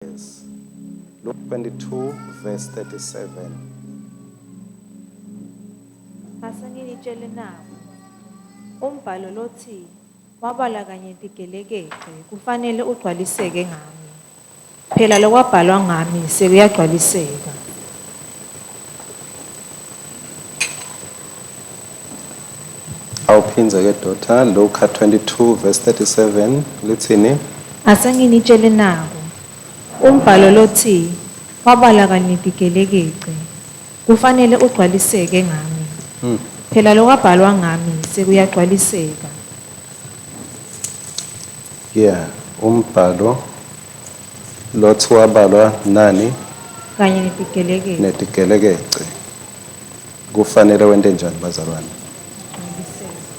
Yes. Luke 22 verse 37. Asenginitshele na umbhalo lothi wabala kanye ntigelekeqe kufanele ugcwaliseke ngami. Phela lokwabhalwa ngami sekuyagcwaliseka. Awuphinze ke daughter, Luke 22 verse 37 lithini? Asenginitshele nako umbhalo lothi wabala kanye ntigelekeqe kufanele ugcwaliseke ngami. Phela lokwabhalwa ngami sekuyagcwaliseka. Yeah, umbhalo lothi wabalwa nani? Kanye ntigelekeqe. Netigelekece. Kufanele wente njani bazalwane?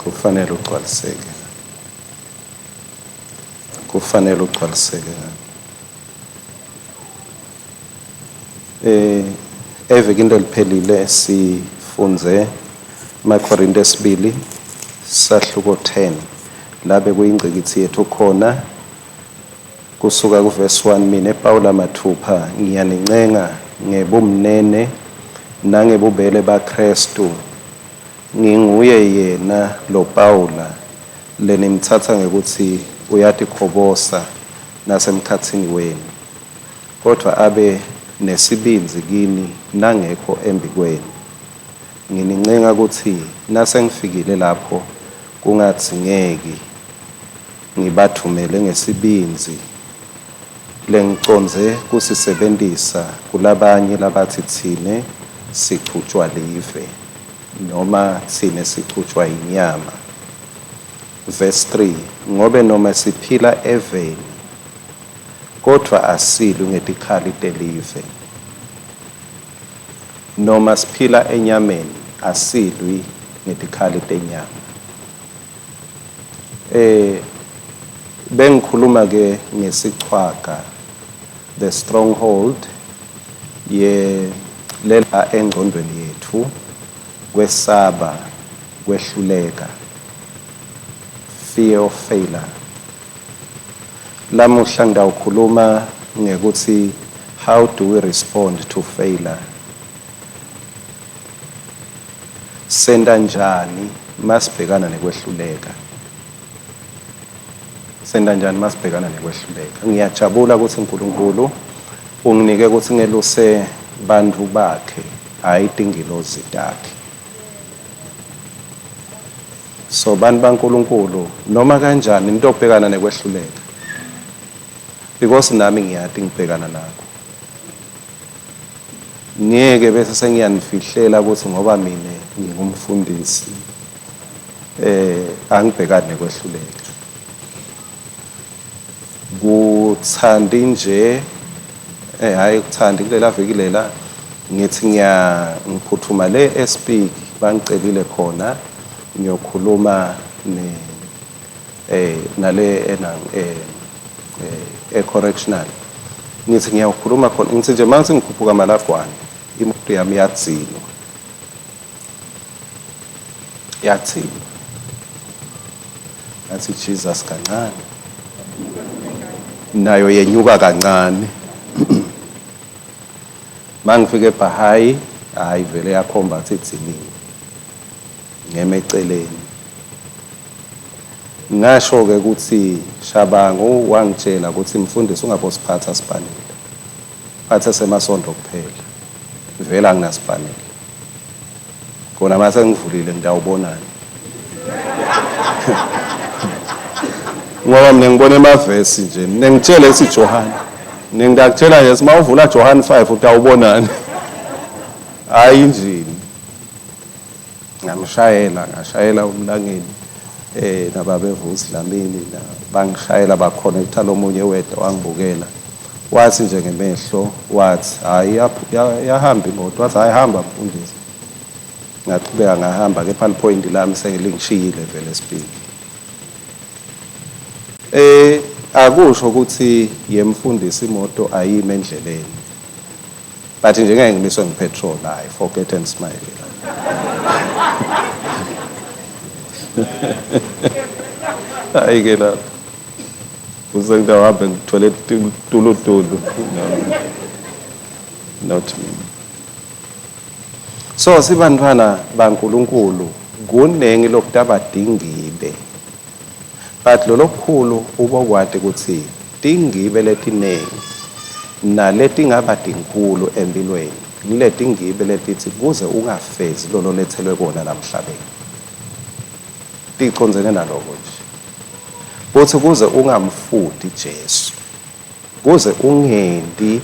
Kufanele ugcwaliseke. Kufanele ugcwaliseke. Eviki into liphelile sifunze maKorinte 2 sahluko 10 labe kuyingcikithi yethu khona kusuka kuverse 1 mina ePaula mathupha ngiyanincenga ngebumnene nangebubele baKristu nginguye yena lo Paula lenimthatha ngekuthi uyatikhobosa nasemkhathini wenu kodwa abe nesibinzi kini nangekho embi kwenu nginincenga ukuthi nasengifikile lapho kungathingeki ngibathumele ngesibinzi lengiconze kusisebenzisa kulabanye labathi thine siqhutshwa live noma thine siqhutshwa inyama. Verse 3 ngobe noma siphila eveni kodwa asili ngetikhali telive noma siphila enyameni asilwi ngetikhali tenyama. Bengikhuluma ke ngesichwaka the stronghold ye lela engqondweni yethu kwesaba kwehluleka fear of failure. Lamuhla ngidawukhuluma ngekuthi how do we respond to failure? Senda njani masibhekana nekwehluleka? Senda njani masibhekana nekwehluleka? Ngiyajabula ukuthi uNkulunkulu unginike ukuthi ngeluse bantu bakhe hayi tingilozi takhe. So bantu baNkulunkulu noma kanjani into obhekana nekwehluleka because nami ngiyati ngibhekana nakho. Ngeke bese sengiyanifihlela ukuthi ngoba mina ngingumfundisi angibhekane nekwehluleka. Kuthandi nje hayi kuthandi kulela viki lela ngithi ngiphuthuma le eSpeak bangicelile khona ngiyokhuluma nale correctional ngithi ngiyakhuluma khona ngithi nje manje ngikhuphuka malagwane imoto yami yatsinwa athi Jesus kancane nayo yenyuka kancane mangifike eBhahayi hayi vele yakhomba ukuthi itsinile ngemeceleni ngasho ke ukuthi Shabangu wangitshela ukuthi mfundisi ungaphosiphatha sipanile phatha semasondo kuphela vela nginasipanile khona mase ngivulile ngidawubonana ngoba mina ngibona emavesi nje mina ngitshela esi John ngingakutshela nje simawuvula John 5 utawubonana hayi injini ngashayela umlangeni nababevusi Dlamini bangishayela baconnecta lomunye wethu wangibukela wathi nje ngemehlo wathi hayi yahamba imoto wathi hayi hamba mfundisi ngaqhubeka ngahamba ke phal point lami sengilingishiyile vele Speak. Akusho ukuthi yemfundisi imoto ayime endleleni but nje ngeke ngimiswe ngipetrol hayi forget and smile. Hayi ke lapho Usengida wabe ngithole tulutulu. No. Not me. So sibantwana baNkulunkulu kunengi lokudabadingibe. But lo lokukhulu ubokwade ukuthi dingibe letinengi naleti ngabadinkulu empilweni. Ngileti ngibe letithi kuze ungafezi lolo lethelwe kona namhlabeni. Ticondzene naloko nje. Uthi kuze ungamfudi Jesu. Kuze ungendi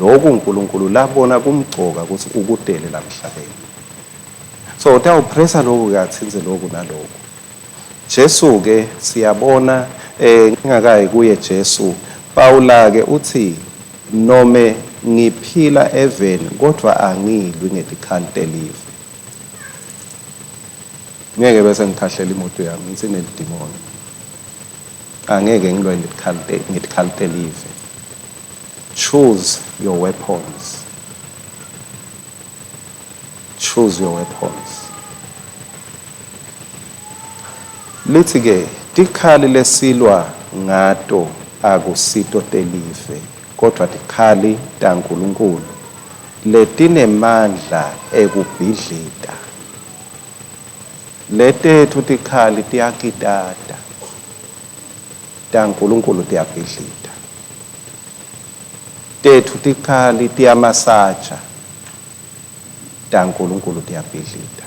lokhu uNkulunkulu labona kumgcoka ukuthi ukudele lamhlabeni. So utawupressa lokhu kathinze lokhu nalokhu. Jesu ke siyabona ngingakayi kuye Jesu Paula ke uthi nome ngiphila heaven kodwa angilwi ngedikhante live. Ngeke bese ngikhahlela imoto yami ngithi nedimoni. Angeke ngilwe ngedikhante live. Choose your weapons. Choose your weapons. Lithi ke tikhali lesilwa ngato akusito telive kodwa tikhali taNkulunkulu letinemandla ekubhidlita. Letethu tikhali tiyakitata taNkulunkulu tiyabhidlita. Tethu tikhali tiyamasaja taNkulunkulu tiyabhidlita.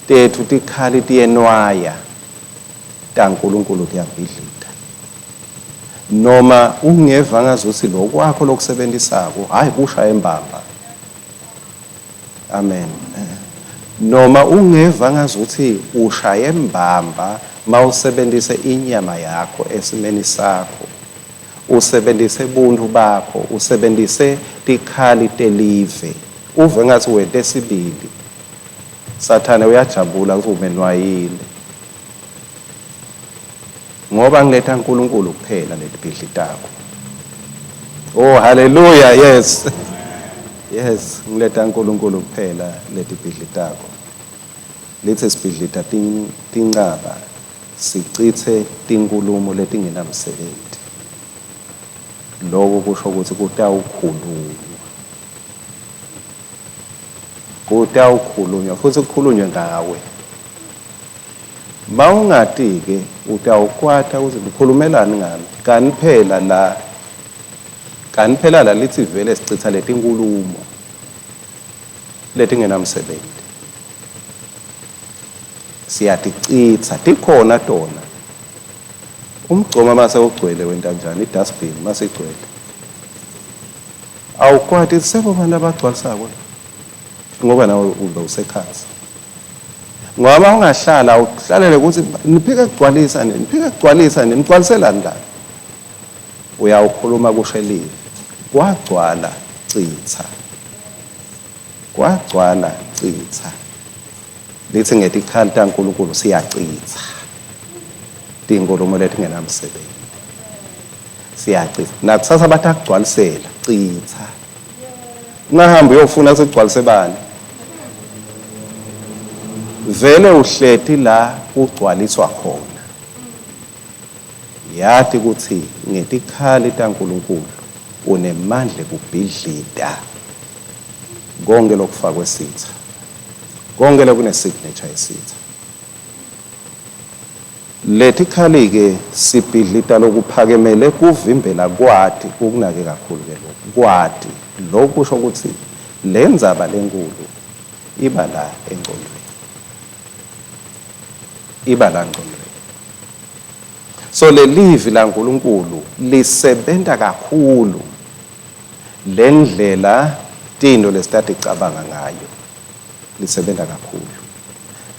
Tethu tikhali tiyenwaya taNkulunkulu tiyabhidlita. Noma ungeva ngazuthi lokwakho lokusebenzisako hayi kushaya embamba. Amen. Noma ungeva ngazuthi ushaya embamba mawusebenzise inyama yakho esimeni sakho. Usebenzise ubuntu bakho, usebenzise tikhali telive. Uve ngathi wente sibili. Sathane uyajabula ukuthi umenwayile. Ngoba ngiletha uNkulunkulu kuphela letibhidlitako. Oh hallelujah, yes. Yes, ngiletha uNkulunkulu kuphela letibhidlitako. Lithi sibhidlita tinqaba sicithe tinkulumo letingenamsebenzi. Lokho kusho ukuthi kutawukhulunywa futhi kukhulunywe ngawe. Mawungati-ke utawukwata ukuthi ukhulumelani ngami. Kanti phela la lithi vele sicitha letinkulumo letingenamsebenzi. Siyaticitha tikhona tona. Umgcoma mase ugcwele wenta njani idustbin mase igcwele. Awukwati sebo abantu abagcwalisako ngoba nawe ube usekhasi. Ngoba ungahlala uhlalele ukuthi niphika kugcwalisa nigcwaliselani la. Uyawukhuluma kusheliwe. Kwagcwala citha. Kwagcwala citha. Lithi ngetikhali taNkulunkulu siyacitha. Tinkulumo letingenamsebenzi. Siyacitha. Nakusasa bathakugcwalisela citha. Ungahamba uyofuna sigcwalise bani. Vele uhleti la ugcwaliswa khona. Yathi ukuthi ngetikhali taNkulunkulu unemandla kubhidlita. Konke lokufakwe sitha. Konke lokune signature yesitha. Letikhali ke sibhidlita lokuphakemele kuvimbela kwati ukunake kakhulu ke lokho. Kwati lokho kusho ukuthi lenzaba lenkulu iba la engqondweni. Iba la engqondweni. So lelivi laNkulunkulu lisebenza kakhulu lendlela tinto lesithathe icabanga ngayo. Lisebenza kakhulu.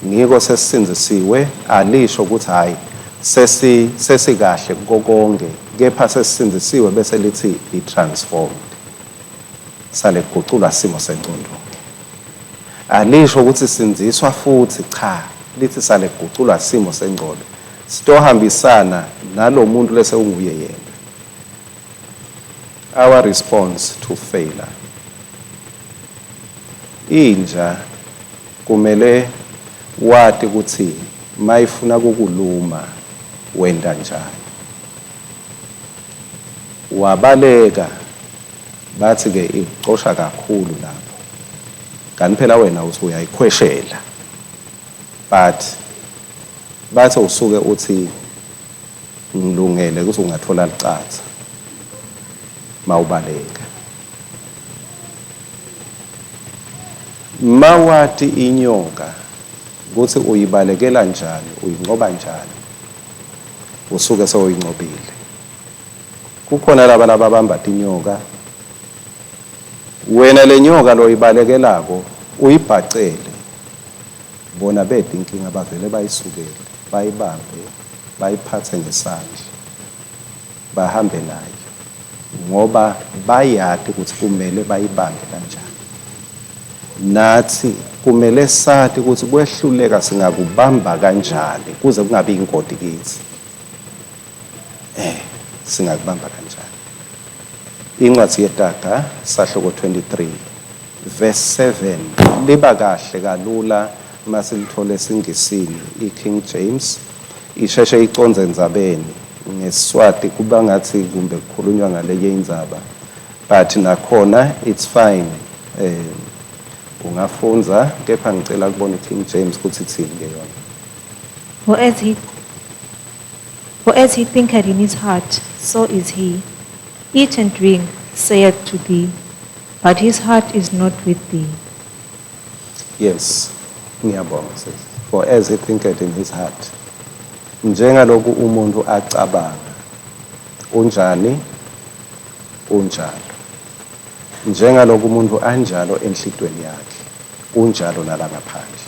Ngiko sesisinzisiwe alisho ukuthi hayi sesikahle konke kepha sesisinzisiwe bese lithi i transformed. Sale kuguculwa simo sengqondo. Alisho ukuthi sinziswa futhi cha lithi sale kuguculwa simo sengqondo. Sitohambisana nalomuntu lese unguye yena. Our response to failure. Inja kumele wati ukuthi mayifuna kukuluma wenda njani. wabaleka bathi ke icosha kakhulu lapho kanti phela wena usuyayikhweshela but bathi usuke uthi ngilungele ukuthi ungathola licatha mawubaleka mawati inyoka ukuthi uyibalekela njani uyinqoba njani usuke sewuyinqobile kukhona laba ababamba inyoka wena lenyoka lo ibalekelako uyibhacele bona bede inkinga bavele bayisukele bayibambe bayiphathe ngesandla bahambe nayo ngoba bayade ukuthi kumele bayibambe kanjani nathi kumele sathi ukuthi kwehluleka singakubamba kanjani kuze kungabi inkodi kithi singakubamba kanjani incwadi yetaga sahloko 23 verse 7 liba kahle kalula masilithole singisini iKing James isheshe iconze endzabeni ngeSiswati kuba ngathi kumbe kukhulunywa ngale yendzaba but nakhona it's fine ungafunza kepha ngicela kubona iKing James ukuthi ithini ke yona For as he thinketh in his heart, so is he. Eat and drink, saith to thee, but his heart is not with thee. Yes, ngiyabonga sis. For as he thinketh in his heart, njengaloku umuntu acabanga, unjani, unjalo. Njengaloku umuntu anjalo enhlitweni yakhe, unjalo nalangaphandle.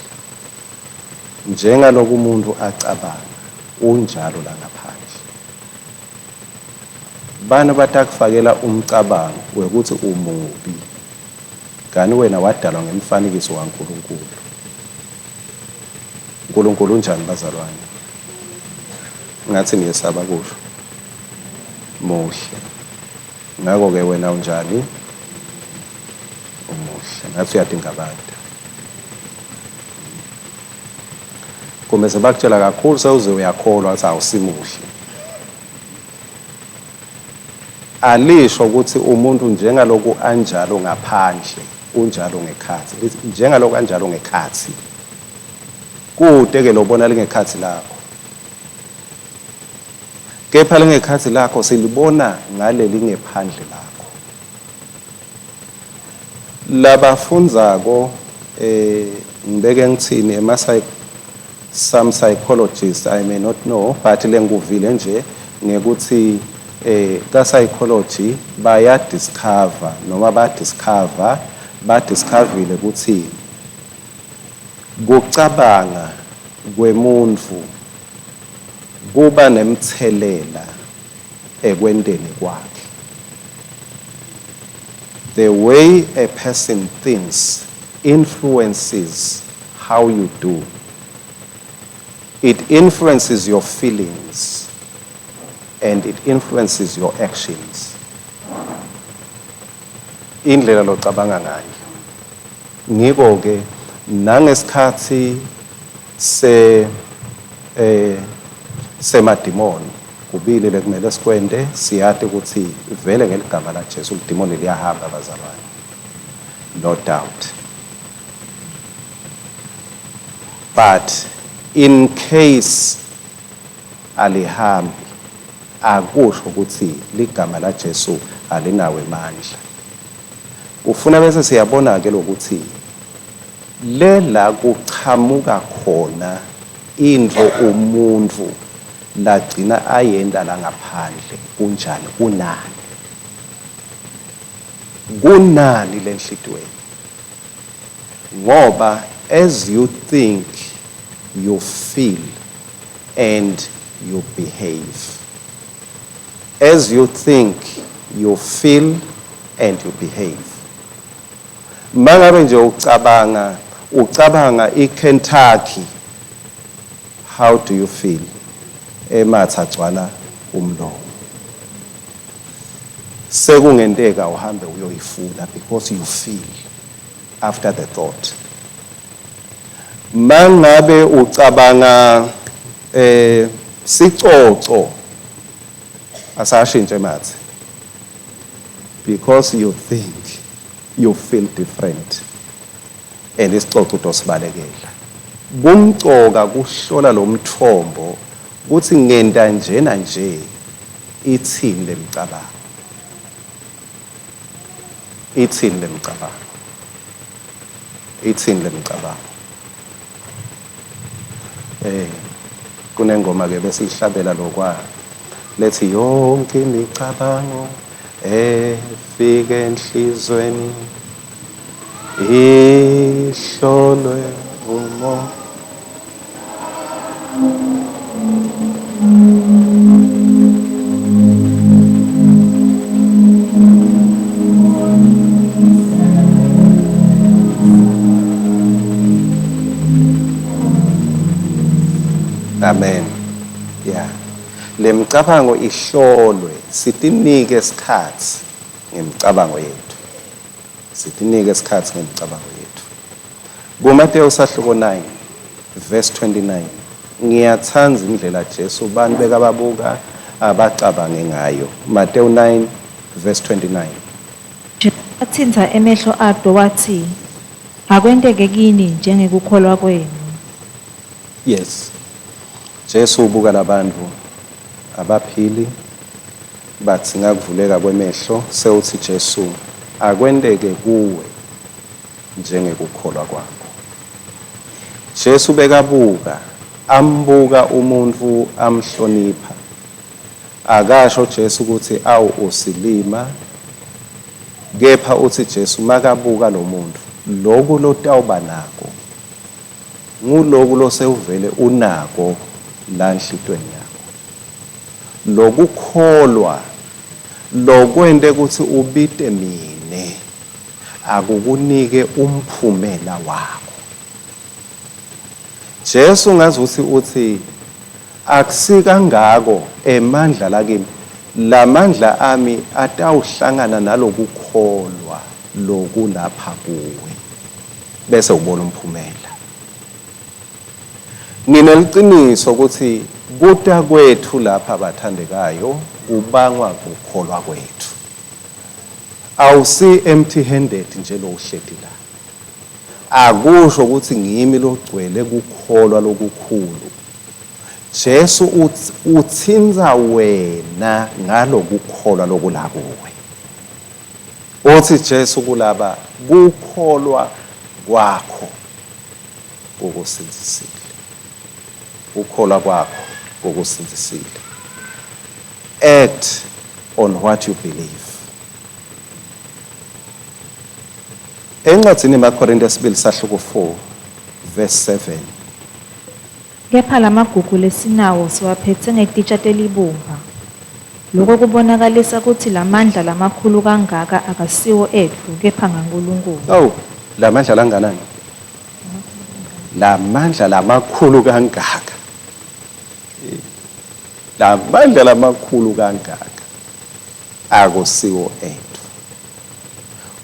Njengaloku umuntu acabanga, unjalo langaphandle. Bana batakufakela umcabango wekuthi umubi. Kanti wena wadalwa ngemfanekiso kaNkulunkulu. uNkulunkulu unjani bazalwane? Ngathi niyesaba kusho. Muhle. Ngako ke wena unjani? Umuhle. Ngathi uyadinga abantu. Kumbe sebakutshela kakhulu sewuze uyakholwa ukuthi awusimuhle. Alisho ukuthi umuntu njengaloku anjalo ngaphandle unjalo ngekhathi njengaloku anjalo ngekhathi kude ke lobona lengekhathi lakho kepha lengekhathi lakho silibona ngaleli ngephandle lakho labafundzako ngibeke ngithini some psychologists I may not know but lenguvile nje ngekuthi ka psychology baya discover noma ba discoverile ukuthi ukucabanga kwemuntu kuba nemthelela ekwendeni kwakhe. The way a person thinks influences how you do. It influences your feelings and it influences your actions. Indlela locabanga ngayo. Ngiko ke nangesikhathi semadimoni kubili lekumele sikwende siyathi ukuthi vele ngeligama la Jesu idimoni liyahamba bazalwane. No doubt. But in case alihambi akusho ukuthi ligama la Jesu alinawe amandla. Ufuna bese siyabona ke lokuthi lela kuchamuka khona indvo umuntu lagcina ayenda la ngaphandle kunjani kunani lenhlitweni ngoba as you think you feel and you behave. As you think, you feel and you behave. Mangabe nje ucabanga iKentucky. How do you feel? Ematha gcwala umlomo. Sekungenteka uhambe uyoyifunda because you feel after the thought. Mangabe ucabanga sicoco asashintshe mathe because you think you feel different and isicoco utosibalekela. Kumcoka kuhlola lo mthombo ukuthi ngenta njena nje ithini lemicabango. Ithini lemicabango. Ithini lemicabango. Kunengoma ke bese ihlabela lokwa lethi yonke imicabango efike enhlizweni ihlolwe umoya. Amen. Yeah. Lemicabango ihlolwe, sitinike isikhathi ngemicabango yethu. Sitinike isikhathi ngemicabango yethu. KuMateyu sahluko 9 verse 29. Ngiyathanda indlela Jesu bani bekababuka abacabange ngayo. Mateyu 9 verse 29. Athinta emehlo ado wathi akwenteke kini njengekukholwa kwenu. Yes. Jesu ubuka labantu abaphili bathi ngakuvuleka kwemehlo sewuthi Jesu akwenteke kuwe njengekukholwa kwakho. Jesu bekabuka ambuka umuntu amhlonipha. Akasho Jesu ukuthi awu usilima, kepha uthi Jesu makabuka lo muntu lokho lotawuba nako nguloku losewuvele unako la enhlitweni yakho. Lokukholwa lokwente ukuthi ubite mine akukunike umphumela wakho. Jesu ngazuthi uthi akusika ngako emandla lakini lamandla ami atawuhlangana nalokukholwa lokulapha kuwe bese ubona umphumela. Ngineliciniso ukuthi kuta kwethu lapha abathandekayo kubangwa ukukholwa kwethu. Awusi empty handed nje lo uhleti la. Akusho ukuthi ngimi logcwele ukukholwa lokukhulu. Jesu uthinza wena ngalokukholwa lokula kuwe. Uthi Jesu kulaba kukholwa kwakho ukusinzisile. Ukholwa kwakho ukusinzisile. Act on what you believe. Encwadini maKorinte 2:4 verse 7. Kepha lamagugu lesinawo siwaphethe ngetitsha telibumba. Lokho kubonakalisa ukuthi lamandla lamakhulu kangaka akasiwo ethu kepha ngaNkulunkulu. Oh, lamandla langanani? Lamandla lamakhulu kangaka. Lamandla lamakhulu kangaka akusiwo ethu.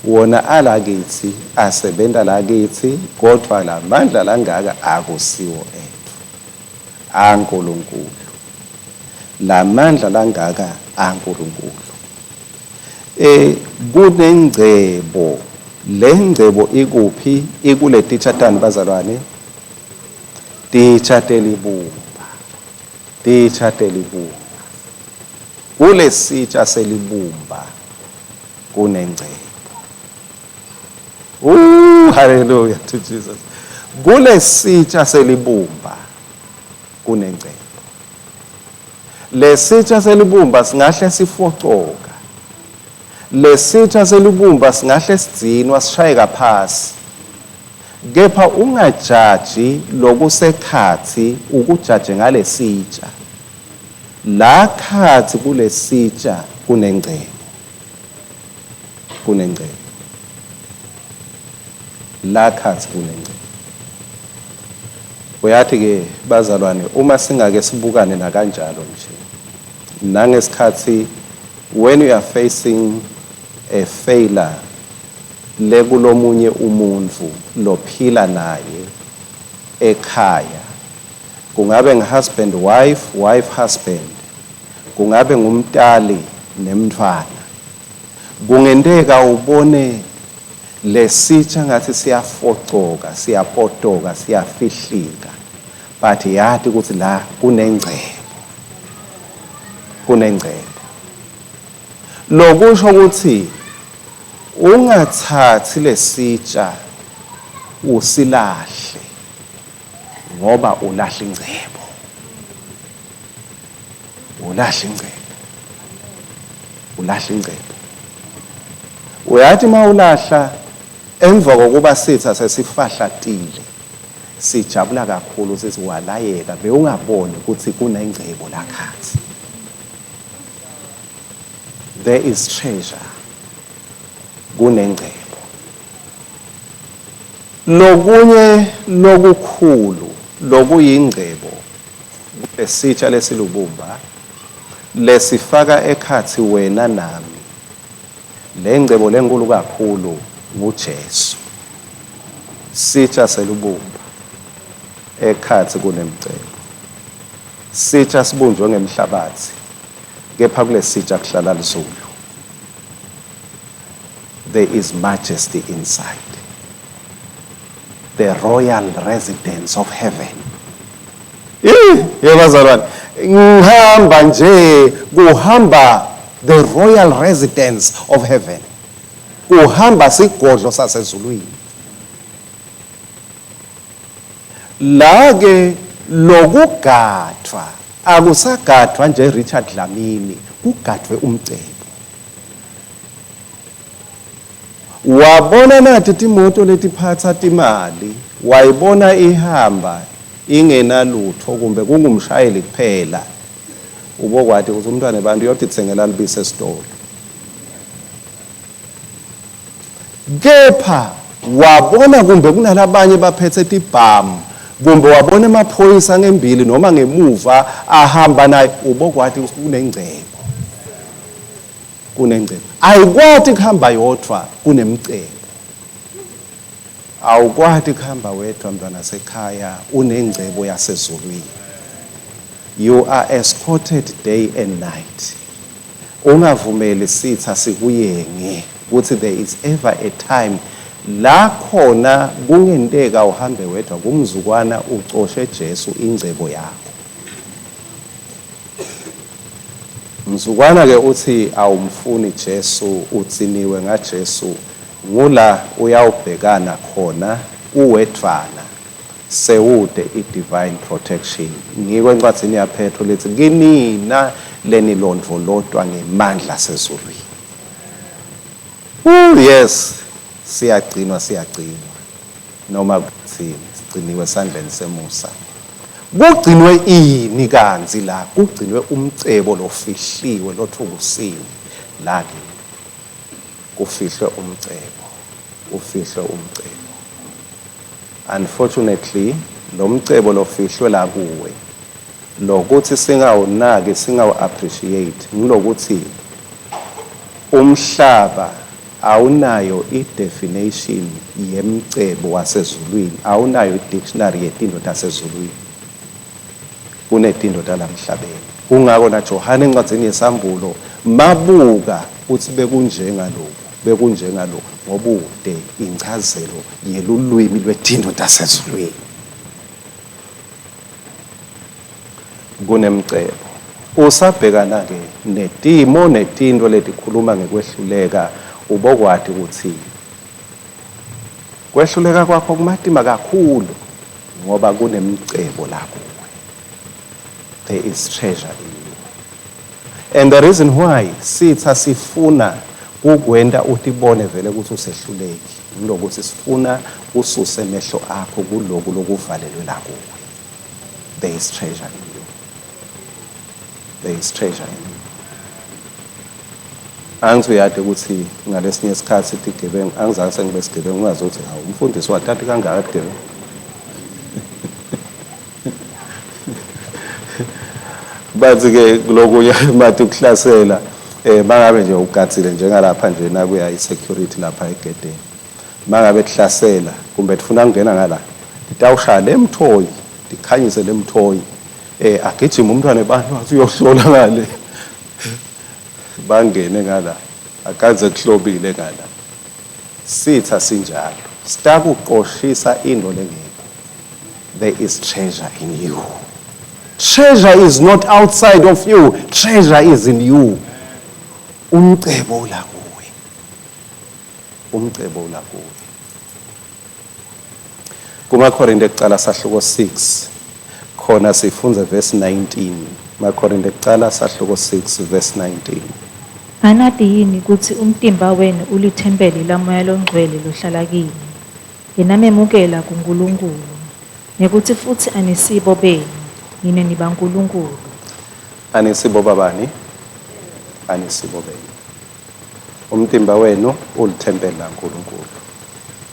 Wona alakithi asebenza lakithi kodwa lamandla langaka akusiwo ethu. ANkulunkulu. Lamandla langaka aNkulunkulu. Kunengcebo. Lengcebo ikuphi? Ikule titshatani bazalwane? Titshathelibumba. Titshathelibumba. Kule sitsha selibumba kunengcebo. Hallelujah to Jesus. Kule sitsha selibumba kunengcebo. Lesitsha selibumba singahle sifocoka. Lesitsha selibumba singahle sidzinwa sishayeka phasi. Kepha ungajaji lokusekhathi ukujaje ngalesitsha. La khathi kulesitsha kunengcebo. Kunengcebo. La khathi kunengcebo. Uyathi ke bazalwane uma singake sibukane na kanjalo nje. Nangesikhathi when you are facing a failure lekulomunye umuntu lophila naye ekhaya, kungabe ngehusband wife husband, kungabe ngumtali nemntwana, Kungenteka ubone lesitsha ngathi siyafocoka, siyapotoka, siyafihlika. But yathi ukuthi la kunengcebo. Kunengcebo. Lokusho ukuthi ungathathi lesitsha usilahle ngoba ulahla ingcebo. Ulahla ingcebo. Ulahla ingcebo. Uyathi mawulahla emva kokuba sitha sesifahlatile sijabula kakhulu sithi walayeka bewungaboni ukuthi kunengcebo la khathi. There is treasure. Kunengcebo. Lokunye lokukhulu lokuyingcebo lesitsha lesilubumba lesifaka ekhathi wena nami. Le ngcebo lenkulu kakhulu nguJesu. Sitsha selubumba ekhathi kunemcebo. Sitsha sibunjwe ngemhlabathi kepha kulesitsha kuhlala lizulu. There is majesty inside. The royal residence of heaven. Yebazalwane, ngihamba nje kuhamba the royal residence of heaven. Kuhamba sigodlo sasezulwini. La ke lokugadwa akusagadwa nje Richard Dlamini, kugadwe umcebo. Wabona nathi timoto letiphatha imali, wayibona ihamba ingenalutho kumbe kungumshayeli kuphela. Ubokwathi ukuthi umntwana abantu uyotithengela libise esitolo. Kepha wabona kumbe kunalabanye baphethe tibhamu, kumbe wabona emaphoyisa ngembili noma ngemuva ahamba naye, ubokwathi kunengcebo. Kunengcebo. Ayikwathi kuhamba yodwa kunemcebo. Awukwathi kuhamba wedwa mntwana sekhaya unengcebo yasezulwini. You are escorted day and night. Ungavumeli sitha sikuyenge ukuthi there is ever a time la khona kungenteka uhambe wedwa kumzukwana ucoshe Jesu ingcebo yakho. Mzukwana ke uthi awumfuni Jesu, utsiniwe ngaJesu, ngula uyawubhekana khona uwedwana sewude i-divine protection. Ngikho encwadini yaPetro lethi kinina lenilondvolotwa ngemandla sezulwini. Yes, siyagcinwa noma kuthini sigciniwe esandleni semusa. Kugcinwe ini kanzi la? Kugcinwe umcebo lofihliwe lothukusiwe la ke. Kufihlwe umcebo. Ufihlwe umcebo. Unfortunately, lo mcebo lofihlwe la kuwe. Lokuthi singawunaki, singawu-appreciate, ngilokuthi umhlaba awunayo i-definition yemcebo wasezulwini, awunayo i-dictionary yetinto tasezulwini. Kunetinto talamhlabeni. Kungako na Johane encwadzini yesambulo mabuka uthi bekunjengalo ngobude incazelo yelulwimi lwetinto tasezulwini. Kunemcebo. Usabhekana ke netimo netinto letikhuluma ngekwehluleka, ubokwathi ukuthi kwehluleka kwakho kumatima kakhulu ngoba kunemcebo la kuwe. There is treasure in you. And the reason why sitha sifuna ukwenda utibone vele ukuthi usehluleki ngokuthi sifuna ususe emehlo akho kuloko lokuvalelwe la kuwe. There is treasure in you. There is treasure in you. Angizuyade ukuthi ngalesinye isikhathi sithi igebengu, angizange sengibe sigebengu, ungazothi hawu umfundisi wathatha kangaka igebengu. Bathi ke kulokuya mathi ukuhlasela mangabe nje ugatsile njengalapha nje nakuya i-security lapha egedeni. Mangabe kuhlasela kumbe ufuna ukungena ngala, ditawushaya lemthoyi, dikhanyise lemthoyi. Agijima umntwana ebantu wathi uyohlola ngale. Bangene ngala. akaze kuhlobile ngala sitha sinjalo sitakuqoshisa into lengekho. There is treasure in you. Treasure is not outside of you. Treasure is in you. Umcebo la kuwe. Umcebo la kuwe. KumaKorinte kuqala sahluko 6 khona sifunza verse 19. MaKorinte kuqala sahluko 6 verse 19. Anati yini kuthi umtimba wenu ulithempeli lamoya longcwele lohlala kini. Yenamemukela kuNkulunkulu. Nekuthi futhi anisibo benu, nine nibaNkulunkulu. Anisibo babani? Anisibo benu. Umtimba wenu ulithempeli laNkulunkulu.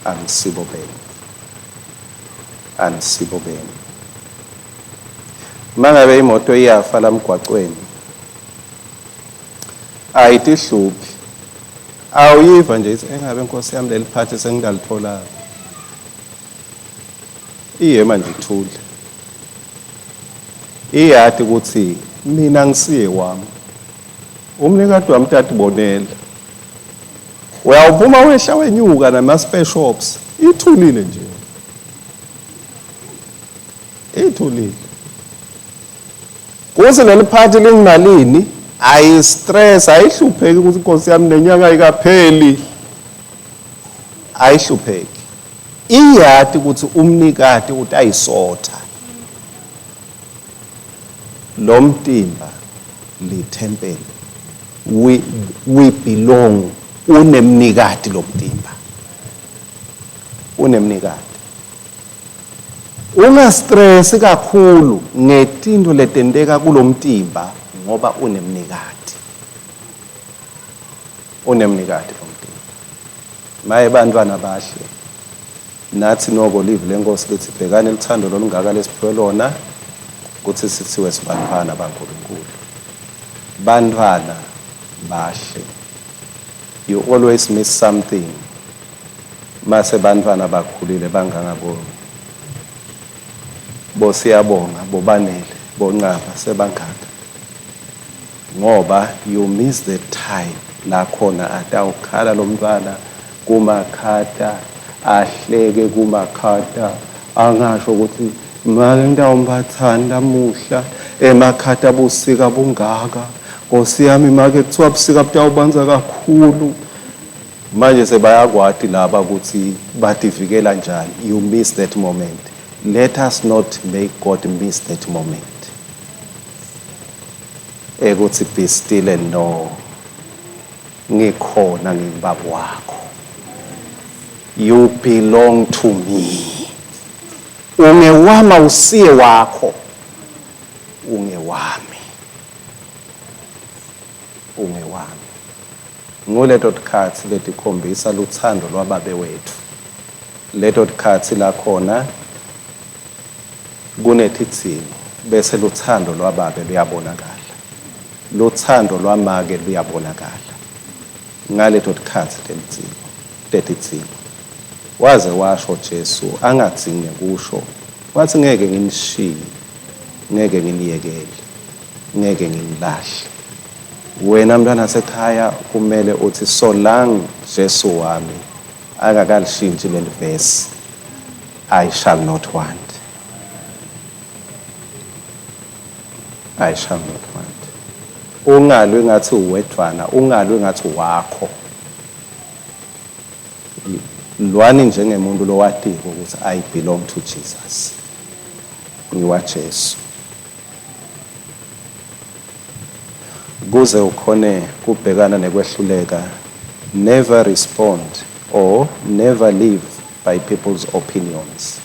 Anisibo benu. Anisibo benu. Mangabe imoto iyafa la mgwaqweni ayitihluphi. Awuyiva nje ithi engabe Nkosi yami leli phathi sengidalithola. Iye manje ithule. Iyathi ukuthi mina ngisiye wami. Umnikati wami tati bonela. Uyawuphuma wehla wenyuka nama spare shops. Ithulile nje. Ithulile. Kuze leli phathi lingimalini ayi stress ayihlupheki ukuthi Nkosi yami nenyanga ayikapheli. Ayihlupheki. Iyathi ukuthi umnikati uthi ayisotha. Lo mtimba lithempeli. We belong. Unemnikati lo mtimba. Unemnikati. Unga stress kakhulu ngetinto letendeka kulo mtimba ngoba unemnikati. Unemnikati lo mtimba. Maye bantwana bahle. Nathi noko live lenkosi lithi bhekani lithando lolungaka lesiphiwe lona kuthi sithiwe sibantwana baNkulunkulu. Bantwana bahle. You always miss something. Mase bantwana bakhulile bangangabo. Bosiyabonga bobanele bonqaba sebangaka. Ngoba you miss the time la khona atawukhala lo mntwana kumakhata ahleke kumakhata angasho ukuthi manje ngidawumbathani lamuhla emakhata busika bungaka Nkosi yami make kuthiwa busika butawubanza kakhulu manje sebayakwati laba ukuthi bativikela njani. You miss that moment. Let us not make God miss that moment. Ukuthi be still and know ngikhona ngibaba wakho. You belong to me. Ungewama usiye wakho. Ungewami. Ungewami. Ngoleto tikhathi letikhombisa luthando lwababe wethu. Leto tikhathi la khona kunetithini bese luthando lwababe luyabonakala. Luthando lwamake luyabonakala. Ngaleto tikhathi tetithini. Waze washo Jesu angadzinge kusho wathi ngeke nginishiye ngeke nginiyekele ngeke nginilahle. Wena mntwana sekhaya kumele uthi solang Jesu wami akakalishintshi le verse I shall not want. I shall not want. Ungalwe ngathi uwedwana, ungalwe ngathi wakho. Lwani njengemuntu lowatiko ukuthi I belong to Jesus. Ngiwa Jesu. Kuze ukhone kubhekana nekwehluleka, never respond or never live by people's opinions.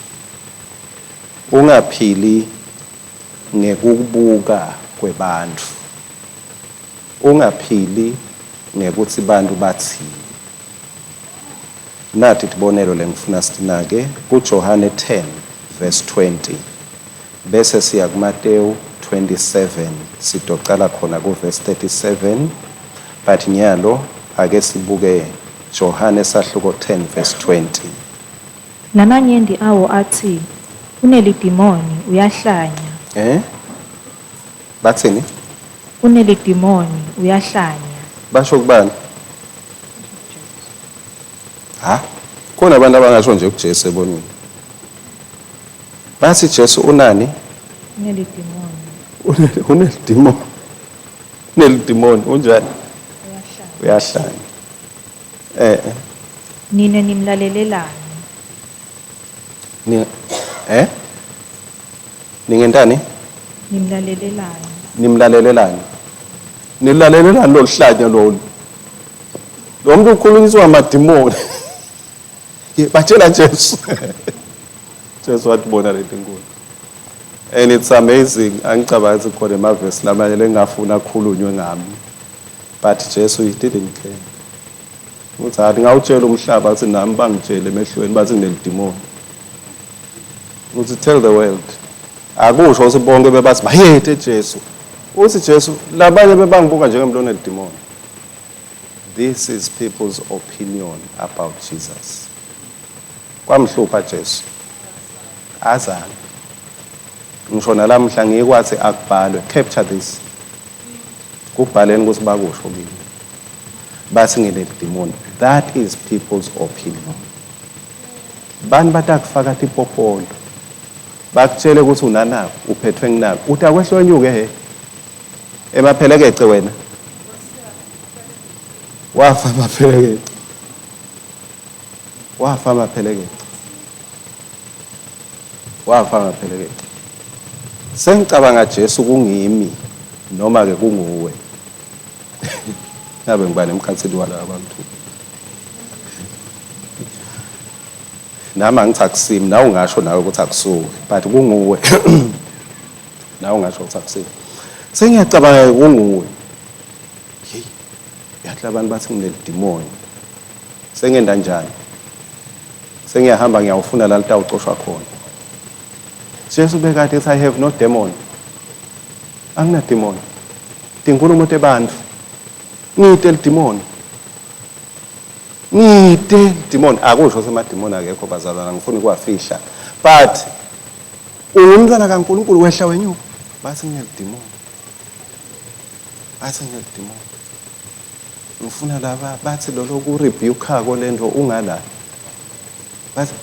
Ungaphili ngekubuka kwebantu. Ungaphili ngekuthi bantu bathini. Nathi tibonelo lengifuna sitinake kuJohane 10 verse 20. Bese siya kuMateyu 27 sitocala khona ku verse 37 but nyalo ake sibuke Johane sahluko 10 verse 20. Namanyendi awo athi unelidimoni uyahlanya. Bathini? Unelidimoni uyahlanya. Basho kubani? Khona abantu abangasho nje kuJesu ebonini. Bathi Jesu unani? Unelidimoni. Unelidimoni unjani? Uyahlanya. Nina nimlalelelani? Ningentani? Nimlalelelani. Nimlalelelani. Nilalelelani lo hlanya lo. Lo muntu ukhulunyiswa amadimoni. Batshela Jesu. Jesu wathi bona lento enkulu. And it's amazing. Angicabangi ukuthi khona emavesi lamanye lengafuna ukukhulunywe ngami. But Jesu he didn't care. Uthi hayi ngawutshela umhlaba ukuthi nami bangitshele emehlweni bathi nginelidimoni. Uthi tell the world. Akusho ukuthi bonke bebathi bayethe Jesu. Uthi Jesu labanye bebangibuka njengomuntu onelidimoni. This is people's opinion about Jesus. Kwamhlupha Jesu. Azani. Ngisho nalamhla ngikwathi akubhalwe capture this. Kubhaleni ukuthi bakusho kimi. Bathi nginelidimoni. That is people's opinion. Bani batakufaka tipopolo. Bakutshele ukuthi unanako uphethwe nginako. Uthi akwehlonyuke he. Emaphelekece wena. Wafa amaphelekece. Wafa amaphelekece. Wafa amaphelekece. Sengicabanga Jesu kungimi noma ke kunguwe. Ngabe ngibane emkhathini wala abantu. Nama ngithi akusimi nawe ungasho nawe ukuthi akusuke but kunguwe. Nawe ungasho ukuthi akusimi. Sengiyacabanga kunguwe. Hey. Yathi abantu bathi nginelidimoni. Sengenda njani? Sengiyahamba ngiyawufuna la litawucoshwa khona. Jesu bekade ethi I have no demon. Angina demon. Tinkulumo tebantu. Ngite lidimoni. Ngite demon akusho semadimoni akekho bazalwana ngifuna ukuwafihla but ungumntwana kaNkulunkulu wehla wenyuka bathi nginelidimoni. Bathi nginelidimoni. Ngifuna laba bathi lo loku rebuke ko lento ungala. Bathi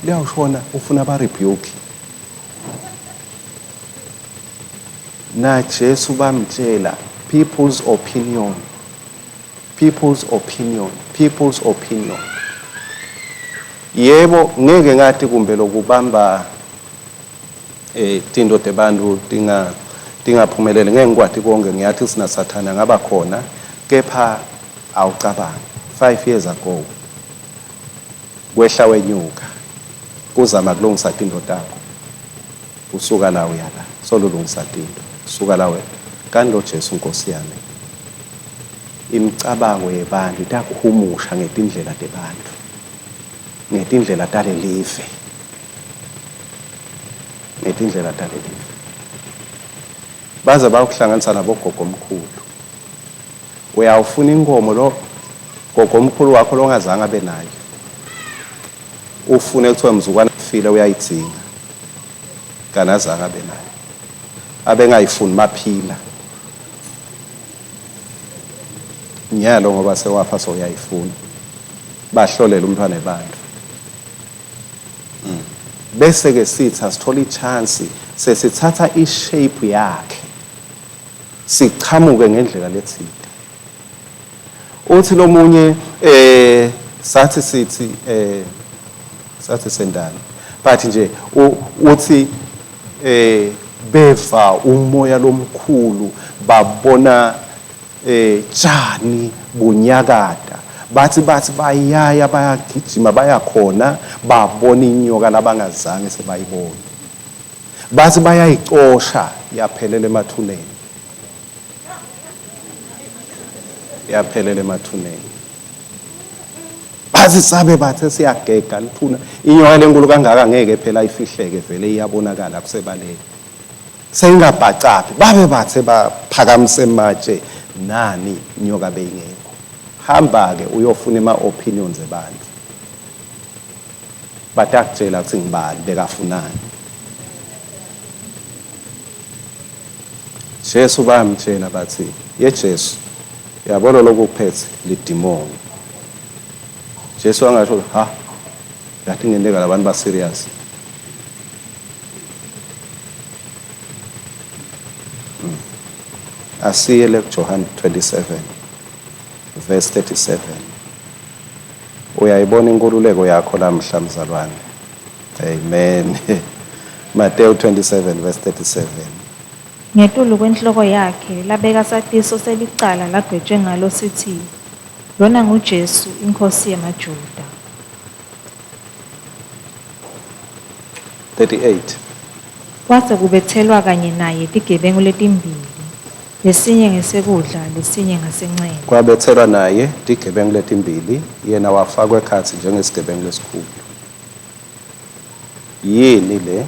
liyawushona ufuna ba rebuke. Na Jesu bamtshela people's opinion. People's opinion. People's opinion. Yebo ngeke ngathi kumbe lokubamba tindo tebantu tingaphumelele ngeke ngikwathi konke ngiyathi sina sathana ngaba khona kepha awucabanga 5 years ago kwehla wenyuka kuzama kulungisa tindo takho usuka la uyala solulungisa tindo usuka la wena kanti lo Jesu Nkosi yami imicabango yebantu itakuhumusha ngetindlela tebantu ngetindlela talelive ngetindlela talelive baze bayokuhlanganisa nabogogo omkhulu uyawufuna inkomo lo gogo omkhulu wakho longazange abe nayo ufune kuthiwa mzukwana file uyayidzinga kanazange abe nayo abengayifuni maphila nyalo ngoba sewafa so uyayifuna bahlolela umntwana ebantu bese ke sithi asithola ichance sesithatha ishape yakhe sichamuke ngendlela lethile uthi lo munye sathi sendana but nje uthi beva umoya lomkhulu babona tshani bunyakada bathi bayaya bayagijima bayakhona babona inyoka labangazange sebayibona bathi bayayicosha yaphelela emathuneni bathi sabe bathe siyagega lithuna inyoka lenkulu kangaka ngeke phela ifihleke vele iyabonakala kusebaleni sengabhacapi babe bathe baphakamise matshe nani inyoka beyingekho hamba ke uyofuna ama-opinions ebantu batakutshela ukuthi ngibani bekafunani Jesu bamtshela bathi ye Jesu yabona lokuphethe lidimoni Jesu angasho ha yathi ngendeka labantu ba serious. Asiye le John 27 verse 37. Uyayibona inkululeko yakho lamhla mzalwane. Amen. Matthew 27 verse 37. Ngetulu kwenhloko yakhe labeka satiso selicala lagwetshwe ngalo sithi lona nguJesu inkosi yamaJuda. 38. Kwase kubethelwa kanye naye tigebengu letimbili, lesinye ngesekudla lesinye ngasenxele. Kwabethelwa naye tigebengu letimbili, yena wafakwa ekhathi njengesigebengu lesikhulu. Yini le?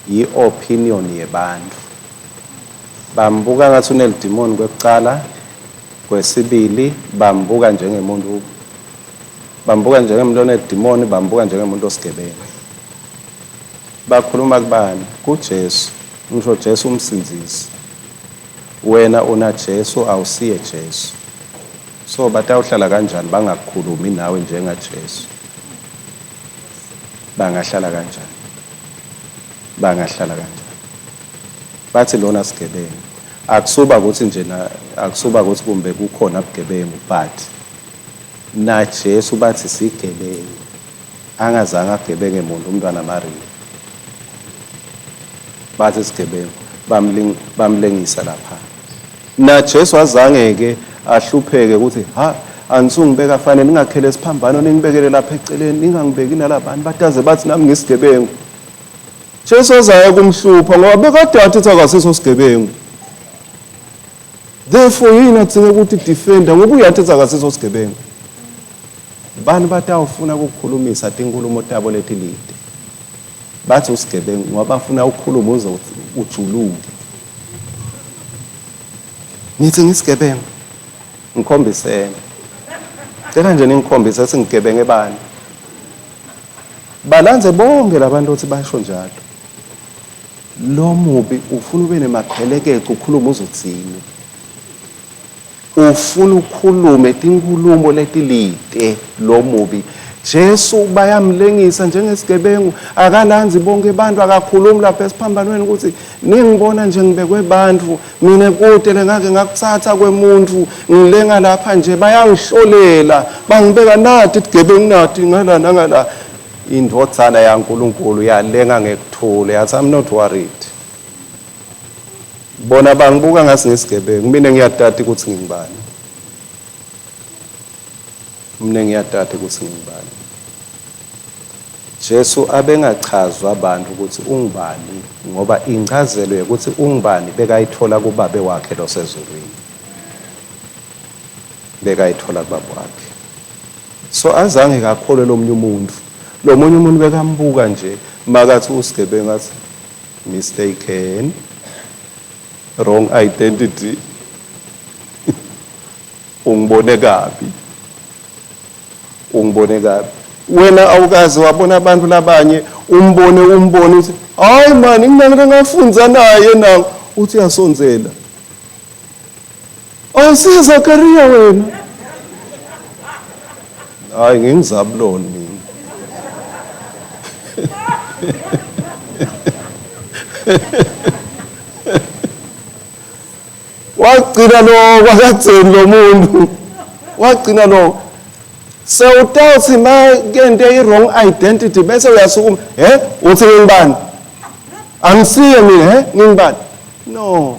Yi-opinion yebantu. Bambuka ngathi unelidimoni kwekucala, kwesibili bambuka njengemuntu, bambuka njengemuntu onedimoni, bambuka njengemuntu osigebengu. Bakhuluma kubani? KuJesu. Ngisho Jesu umsinzisi. Wena una Jesu awusiye Jesu. So batawuhlala kanjani bangakukhulumi nawe njenga Jesu? Bangahlala kanjani? Bangahlala kanjani? Bathi lona sigebengu. Akusuba ukuthi nje akusuba ukuthi kumbe kukhona ubugebengu, but na Jesu bathi sigebengu. Angazange agebenge umuntu umntwana Maria. Bathi sigebengu bamlengisa lapha. Na Jesu azange-ke ahlupheke ukuthi ha anisungibeka fanele ningakhele isiphambano ningibekele lapha eceleni ningangibeki nalabantu bataze bathi nami ngisigebengu. Jesu azaye kumhlupha ngoba bekade athi akasiso sigebengu. Therefore yini athinga ukuthi defender ngoba uyathi akasiso sigebengu. Bani batawufuna ukukhulumisa tinkulumo tabo letilide. Bathi usigebengu ngoba bafuna ukukhuluma uze ujuluke. Nithi ngisigebengu. Ngikhombisene. Cela nje ningikhombise sengigebenge bani. Balanze bonke labantu othi basho njalo. Lo mubi ufuna ube nemaphelekeqo ukhuluma uzothini. Ufuna ukukhuluma tinkulumo letilide lo mubi. Jesu bayamlengisa njengesigebengu akalanzi bonke abantu akakhulumi lapha esiphambanweni ukuthi ningibona nje ngibekwe abantu mina kude lengake ngakusatha kwemuntu ngilenga lapha nje bayangihlolela bangibeka nathi isigebengu nathi ngala nangala. Indothana yaNkulunkulu yalenga ngekuthula yathi I'm not worried. Bona bangibuka ngasi ngesigebengu mina ngiyadada ukuthi ngingibani. Mina ngiyadada ukuthi ngingibani. Jesu abengachazwa abantu ukuthi ungubani ngoba incazelo ukuthi ungubani bekayithola kuBaba wakhe losezulwini. Bekayithola kuBaba wakhe. So azange kakholwe lomunye umuntu. Lo munye umuntu bekambuka nje makathi usigebengu athi mistaken, wrong identity. Ungibone kabi. Ungibone kabi. Wena awukazi wabona abantu labanye umbone uthi hayi mani ngimele ngafunza naye nawo uthi yasonzela. Awusiza Zakaria wena. Hayi ngingizabuloni mina. Wagcina lo kwakatheni lo muntu. Wagcina lo sewutawuthi makende i-wrong identity bese uyasukuma uthi ngingibani? Angisiye mina ngingibani? No.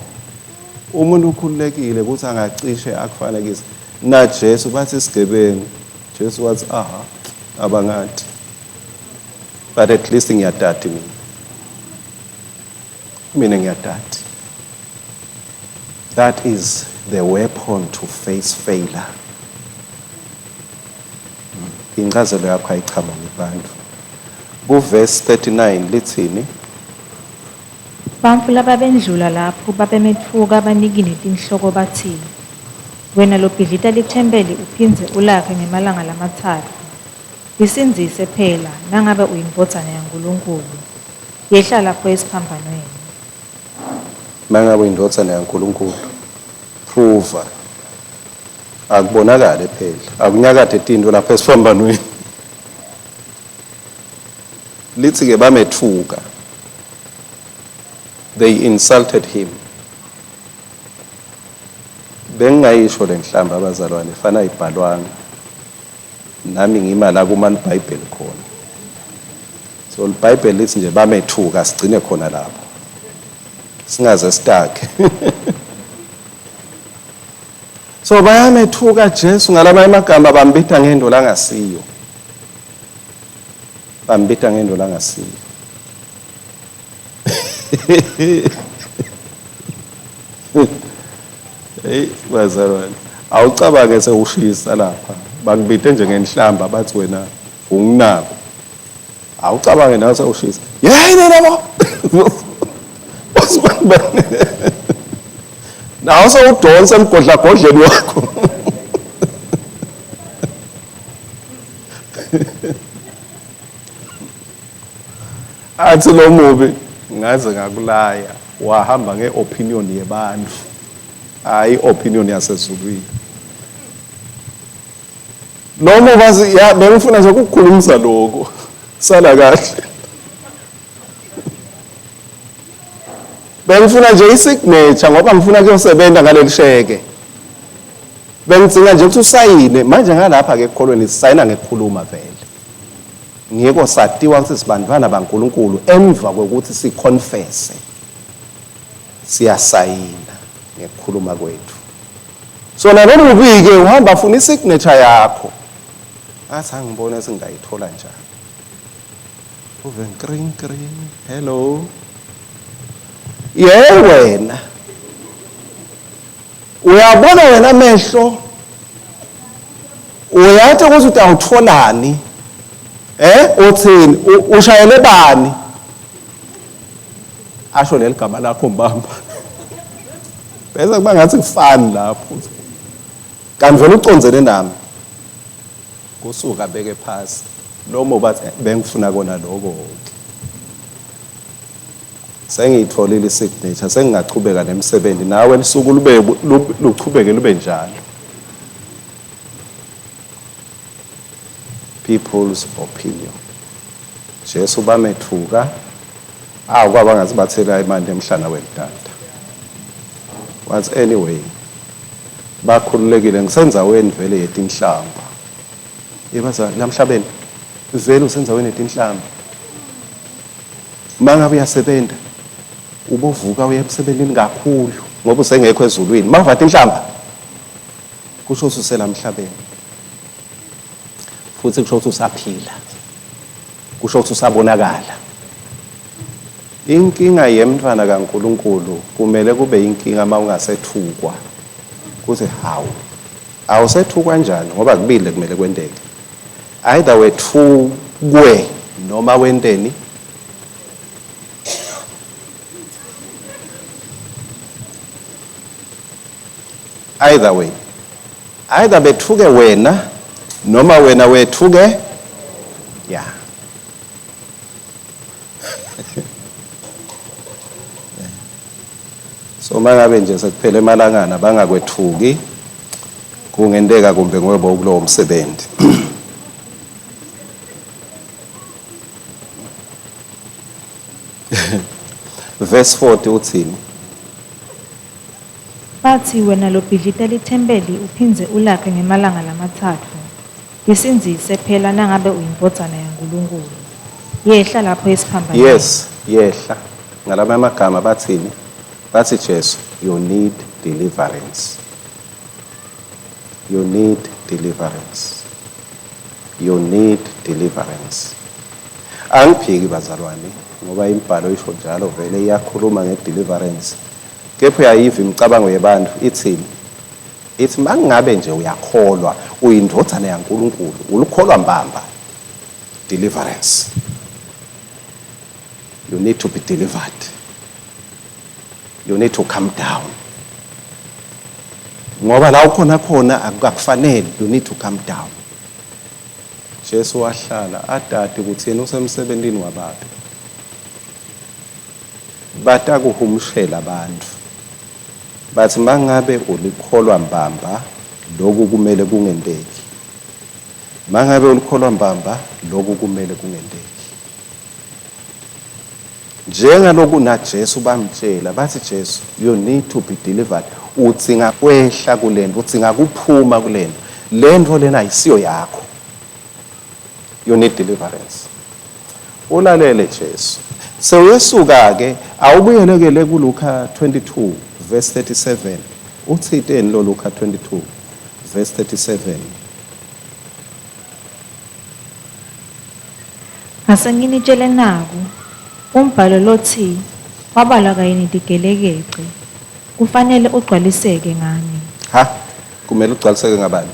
Umuntu ukhululekile ukuthi angacishe akufanekise. Na Jesu bathi isigebengu. Jesu wathi aha abangathi. But at least ngiyadada mina. Mina ngiyadada. That is the weapon to face failure. Incazelo yakho ayichama ngebantu. Kuverse 39 lithini? Bamfu lababendlula lapho babemethuka abaniki netinhloko bathi wena lobhidlita lithembele uphinze ulakhe ngemalanga lamathathu. Lisinzise phela nangabe uyindvodzana yaNkulunkulu. Yehla lapho esiphambanweni. Mangabe uyindvodzana yaNkulunkulu. Prove. Akubonakala phela. Akunyakade tinto lapha esiphambanweni. lithi ke bamethuka, they insulted him. Bengingayisho le nhlamba abazalwane fana ayibhalwanga, nami ngima la kuma iBhayibheli khona. So iBhayibheli lithi nje bamethuka, sigcine khona lapho singaze sitake. So bayamethuka Jesu, ngalamanye amagama bambitha ngendo langasiyo, bambitha ngendo langasiyo. Hey bazalwane, awucabange sewushisa lapha, bakubithe nje ngenhlamba bathi wena unginako. Awucabange nawe sewushisa. Yayini labo. Nawe sewudonsa emgodla godleni wakho. Athi lo mubi ngaze ngakulaya, wahamba ngeopinion yebantu, hayi opinion yasezulwini. Noma bazi ya bengifuna nje ukukhulumisa lokho, sala kahle. Bengifuna nje isignature ngoba ngifuna kuyosebenza ngaleli sheke. Bengidzinga nje ukuthi usayine, manje ngalapha ke ekholweni sisayina ngekukhuluma vele. Ngiyeko satiwa ukuthi sibandwana baNkulunkulu emva kokuthi siconfesse. Siyasayina ngekukhuluma kwethu. So nalo mubike uhamba ufuna isignature yakho. Athi angibone singayithola njani. Uve nkring kring. Hello. Wena. Uyabona wena amehlo. Uyathi ukuthi utawutholani? Uthini? Ushayele bani? Asho leligama lakho mbamba. Bese kuba ngathi kufani lapho. Kanti vele uconzene nami. Kusuka beke phasi. Lomo bathi bengifuna kona lokho. Sengiyitholile isignature, sengingachubeka nemsebenzi nawe lisuku luchubeke lube njalo. People's opinion. Jesu bamethuka, kwaba ngathi bathela imali emhlana wedada. But anyway, bakhululekile ngisenzaweni vele yetinhlamba. Yebaza namhlabeni vele usenzaweni yetinhlamba. Mangabe uyasebenza ubovuka uye emsebenzini kakhulu ngoba usengekho ezulwini. Mavatha inhlamba kusho ukuthi usela emhlabeni. Futhi kusho ukuthi usaphila. Kusho ukuthi usabonakala. Inkinga yemntwana kaNkulunkulu kumele kube inkinga uma ungasethukwa. Kuthi hawu. Awusethukwa kanjani ngoba kubile kumele kwenteke. Either wethukwe noma wenteni. Either way. Either bethuke wena noma wena wethuke yeah. So mangabe nje sekuphela emalangana bangakwethuki kungendeka kumbe ngoba ukulowo umsebenzi. Verse 40 uthini? Bathi wena lo bhilita lithembeli uphinze ulakhe ngemalanga lamathathu. Isinzise phela nangabe uyimbozana yaNkulunkulu. Yehla lapho esiphambanweni. Yes, yehla. Ngalamanye amagama bathini? Bathi Jesu, you need deliverance. You need deliverance. You need deliverance. Angiphiki bazalwane ngoba imbhalo isho njalo vele iyakhuluma ngedeliverance. Kepha uyayiva imicabango yebantu ithini? Ithi mangabe nje uyakholwa uyindodana yaNkulunkulu, ulukholwa mbamba. Deliverance. You need to be delivered. You need to come down. Ngoba la ukhona akufanele, you need to come down. Jesu wahlala adade ukuthi yena usemsebenzini wababi. Batakuhumushela abantu. Bathi mangabe ulikholwa mbamba lokhu kumele kungendeki. Mangabe ulikholwa mbamba lokhu kumele kungendeki. njengaloku naJesu bamtshela bathi Jesu you need to be delivered, udzinga kwehla kulento, udzinga kuphuma kulento, lento lena ayisiyo yakho, you need deliverance. Ulalele Jesu. Sewesuka ke awubuyelekele kuLuka 22 verse 37. Uthitheni lo Luka 22 verse 37. Asenginitshele naku umbhalo lothi wabalwa kayini digelekece kufanele ugcwaliseke ngami. Ha, kumele ugcwaliseke ngabani?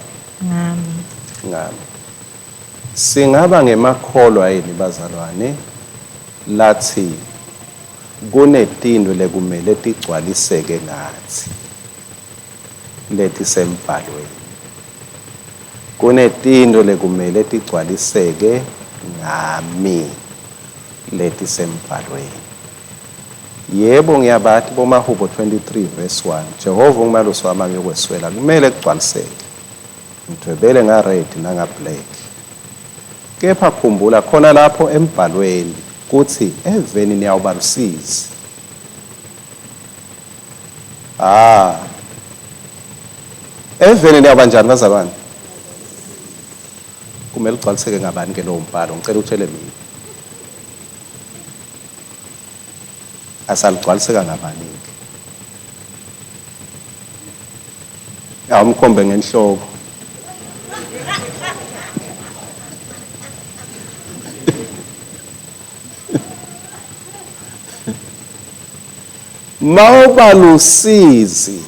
Ngami. Singaba ngemakholwa yini bazalwane lathi kunetindwe lekumele tigcwaliseke ngathi lethi sembhalweni. Kunetindwe lekumele tigcwaliseke ngami lethi sembhalweni. Yebo ngiyabathi bomahubo 23 verse 1 Jehova umalusi wami yokweswela kumele kugcwaliseke. Ngidwebele nga red nanga black. Kepha khumbula khona lapho embhalweni kuthi eveni niyawuba lusizi. Eveni niyawuba njani bazalwane? Kumele ugcwaliseke ngabani ke lo mbhalo? Ngicela utshele mina. Asalugcwaliseka ngabani ke? Awumkhombe ngenhloko. Mawuba lusizi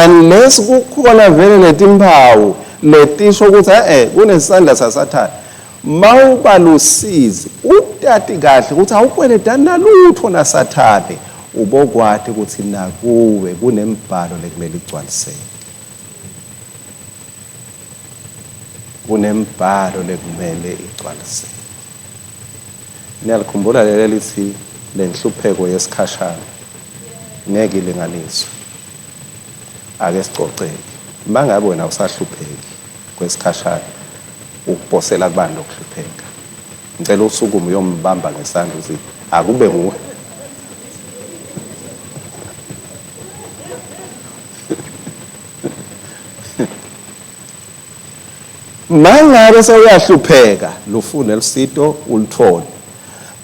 unless kukhona vele letimpawu letisho ukuthi kunesandla sasathana. Mawuba lusizi utati kahle ukuthi awukweletani nalutho nasathane, ubokwati ukuthi nakuwe kunembhalo lekumele igcwaliseke. Kunembhalo lekumele igcwaliseke. Niyalikhumbula lelo lithi lenhlupheko yesikhashana ngeke ilinganiswe. Ake sicoceke. Mangabe wena usahlupheki kwesikhashana ukuphosela kubani lokuhlupheka. Ngicela usukume uyombamba ngesandla uthi akube nguwe. Mangabe sewuyahlupheka lufune lisito ulithole.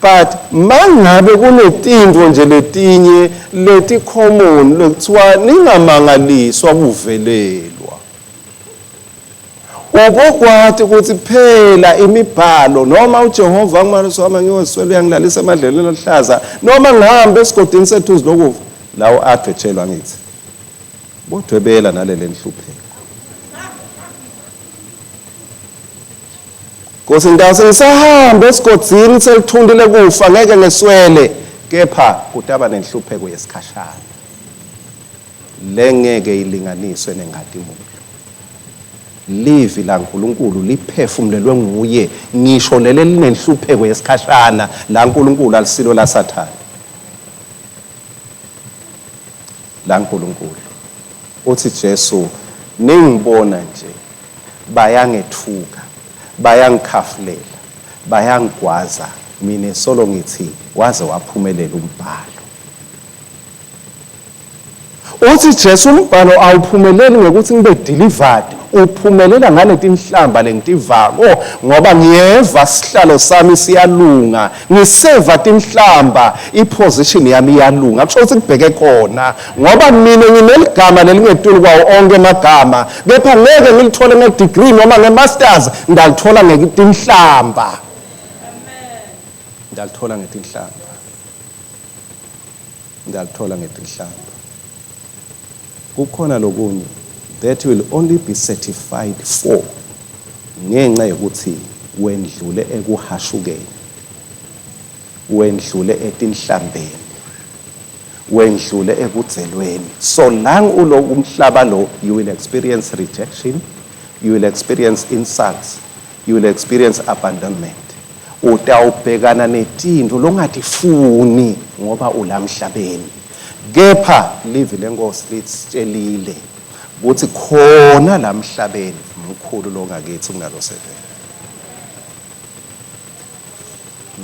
But mangabe kunetinto nje letinye leti common lekuthiwa ningamangaliswa kuvelelwa. Ubokwati ukuthi phela imibhalo noma uJehova ngumalusi wami ngiyoswela uyangilalisa emadlelweni aluhlaza noma ngihambe esigodini sethuzi lokufa lawo adwetshelwa ngithi bodwebela nalele nhlupheko. Kosi ndawo sengisahamba esigodini selithundile kufa ngeke ngeswele, kepha kutaba nenhlupheko yesikhashana lengeke ilinganiswe nengadimulo. Livi la uNkulunkulu liphefumulelwe nguye, ngisho lele linenhlupheko yesikhashana la uNkulunkulu alisilo la Sathane. La uNkulunkulu uthi Jesu ningibona nje bayangethuka, bayangikhafulela, bayangigwaza, mina solo ngithi waze waphumelela umbhalo. Uthi Jesu umbhalo awuphumeleli ngokuthi ngibe delivered, uphumelela nganetinhlamba lengitivako ngoba ngiyeva sihlalo sami siyalunga, ngiseva tinhlamba iposition yami iyalunga. Kusho ukuthi kubheke khona ngoba mina ngineligama lelingetulu kwawo onke amagama, kepha ngeke ngilithole ngedegree noma ngemasters, ndalithola ngetinhlamba. Amen. Ndalithola ngetinhlamba. Ndalithola ngetinhlamba. Kukhona lokunye that will only be certified for ngenxa yokuthi wendlule ekuhashukeni, wendlule etinhlambeni, wendlule ekudzelweni. So lang ulo umhlaba lo, you will experience rejection, you will experience insults, you will experience abandonment. Utawubhekana netinto longatifuni ngoba ulamhlabeni. Kepha livi lenkosi litshelile ukuthi khona la mhlabeni mkhulu lo ngakithi kunalo 7.